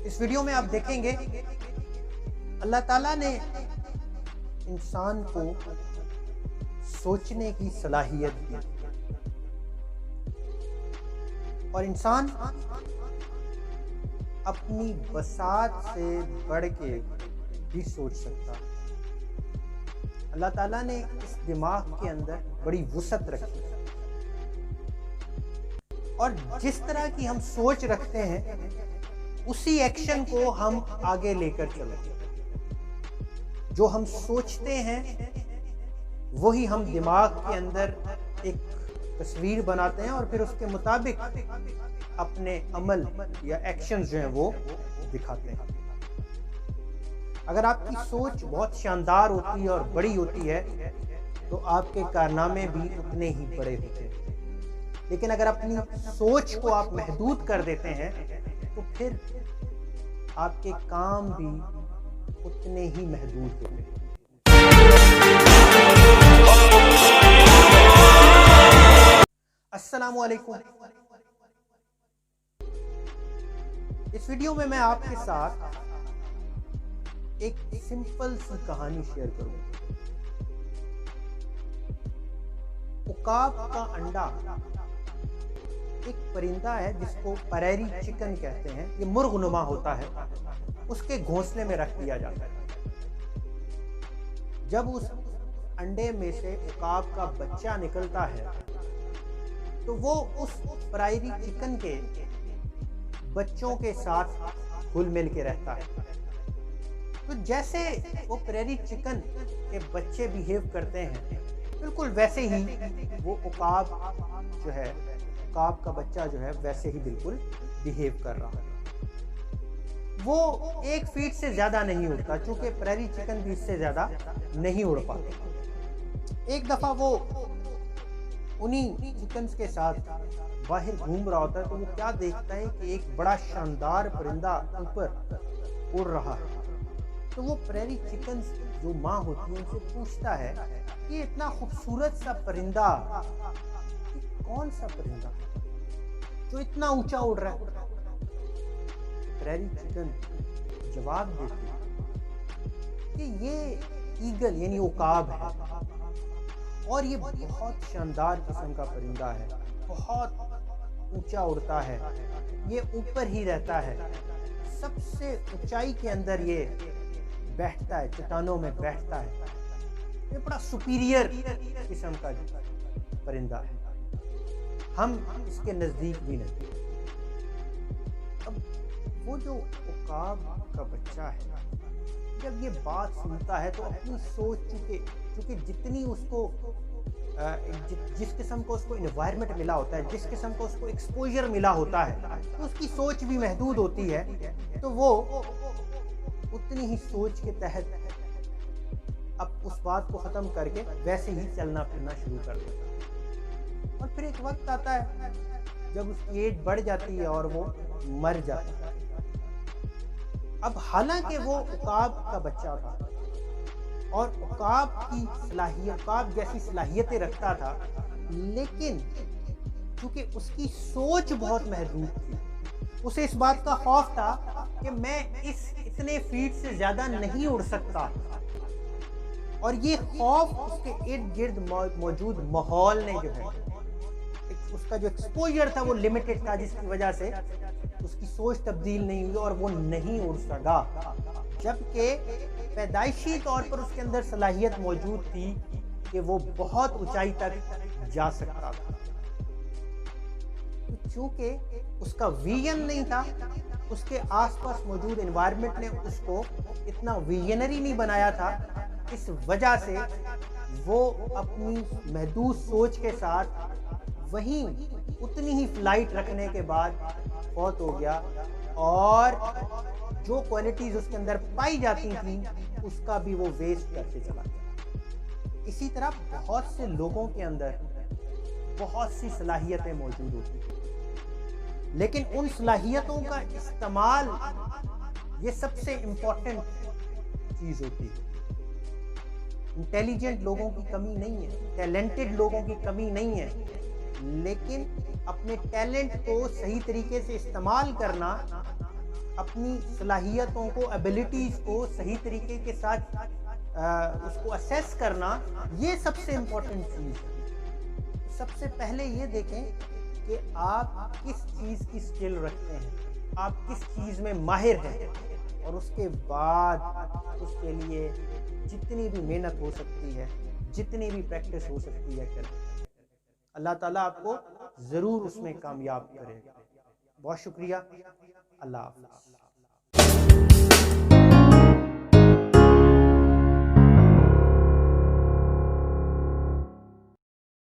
इस वीडियो में आप देखेंगे अल्लाह ताला ने इंसान को सोचने की सलाहियत दी और इंसान अपनी बसात से बढ़ के भी सोच सकता। अल्लाह ताला ने इस दिमाग के अंदर बड़ी वुसअत रखी और जिस तरह की हम सोच रखते हैं उसी एक्शन को हम आगे लेकर चलते। जो हम सोचते हैं वही हम दिमाग के अंदर एक तस्वीर बनाते हैं और फिर उसके मुताबिक अपने अमल या एक्शंस जो हैं वो दिखाते हैं। अगर आपकी सोच बहुत शानदार होती है और बड़ी होती है तो आपके कारनामे भी उतने ही बड़े होते हैं। लेकिन अगर अपनी सोच को आप महदूद कर देते हैं तो फिर आपके काम भी उतने ही महदूद होते हैं। अस्सलामु अलैकुम। इस वीडियो में मैं आपके साथ एक सिंपल सी कहानी शेयर करूंगा। उकाब का अंडा एक परिंदा है जिसको प्रेरी चिकन कहते हैं। ये मुर्गनुमा होता है, उसके घोंसले में रख दिया जाता है। जब उस अंडे में से उकाब का बच्चा निकलता है तो वो उस प्रेरी चिकन के बच्चों के साथ घुल मिल के रहता है। तो जैसे वो प्रेरी चिकन के बच्चे बिहेव करते हैं बिल्कुल वैसे ही वो उकाब जो है, उकाब का बच्चा जो है वैसे ही बिल्कुल बिहेव कर रहा है। वो 1 फीट से ज्यादा नहीं उड़ता, चूंकि प्रेरी चिकन भी इससे ज्यादा नहीं उड़ पाते। एक दफा वो उन्हीं चिकन्स के साथ बाहर घूम रहा होता है तो वो क्या देखता है कि एक बड़ा शानदार परिंदा ऊपर उड़ रहा है। तो वो प्रेरी चिकन्स जो माँ होती है उनसे पूछता है कि इतना खूबसूरत सा परिंदा, कौन सा परिंदा जो इतना ऊंचा उड़ रहा है? प्रेरी चिकन जवाब देती है कि ये ईगल यानी उकाब है और ये बहुत शानदार किस्म का परिंदा है, बहुत ऊंचा उड़ता है, ये ऊपर ही रहता है, सबसे ऊंचाई के अंदर ये बैठता है, चट्टानों में बैठता है, ये बड़ा सुपीरियर किस्म का परिंदा है, हम इसके नजदीक भी नहीं। अब वो जो उकाब का बच्चा है जब ये बात सुनता है तो अपनी सोच चूंकि जितनी उसको जिस किस्म को उसको एनवायरनमेंट मिला होता है, जिस किस्म को उसको एक्सपोजर मिला होता है तो उसकी सोच भी महदूद होती है। तो वो उतनी ही सोच के तहत अब उस बात को ख़त्म करके वैसे ही चलना फिरना शुरू कर देता है। और फिर एक वक्त आता है जब उसकी एज बढ़ जाती है और वो मर जाता है। अब हालांकि वो उकाब का बच्चा था और उकाब जैसी सलाहियतें रखता था, लेकिन क्योंकि उसकी सोच बहुत महदूद थी, उसे इस बात का खौफ था कि मैं इस इतने फीट से ज्यादा नहीं उड़ सकता। और ये खौफ उसके इर्द गिर्द मौजूद माहौल ने जो है, उसका जो एक्सपोजर था वो लिमिटेड था, जिसकी वजह से उसकी सोच तब्दील नहीं हुई और वो नहीं उड़ सका। जबकि पैदाइशी तौर पर उसके अंदर सलाहियत मौजूद थी कि वो बहुत ऊंचाई तक जा सकता था। तो चूंकि उसका विजन नहीं था, उसके आसपास मौजूद एनवायरनमेंट ने उसको इतना विजनरी नहीं बनाया था, इस वजह से वो अपनी महदूद सोच के साथ वहीं उतनी ही फ्लाइट रखने के बाद फौत हो गया और जो क्वालिटीज उसके अंदर पाई जाती थी उसका भी वो वेस्ट करके चला गया। इसी तरह बहुत से लोगों के अंदर बहुत सी सलाहियतें मौजूद होती हैं, लेकिन उन सलाहियतों का इस्तेमाल ये सबसे इम्पोर्टेंट चीज होती है। इंटेलिजेंट लोगों की कमी नहीं है, टैलेंटेड लोगों की कमी नहीं है, लेकिन अपने टैलेंट को सही तरीके से इस्तेमाल करना अपनी सलाहियतों को, एबिलिटीज़ को सही तरीके के साथ उसको असेस करना, ये सबसे इम्पोर्टेंट चीज़ है। सबसे पहले ये देखें कि आप किस चीज़ की स्किल रखते हैं, आप किस चीज़ में माहिर हैं, और उसके बाद उसके लिए जितनी भी मेहनत हो सकती है, जितनी भी प्रैक्टिस हो सकती है करें। अल्लाह ताला आपको ज़रूर उसमें कामयाब करेगा। बहुत शुक्रिया। अल्लाह हाफ़िज़।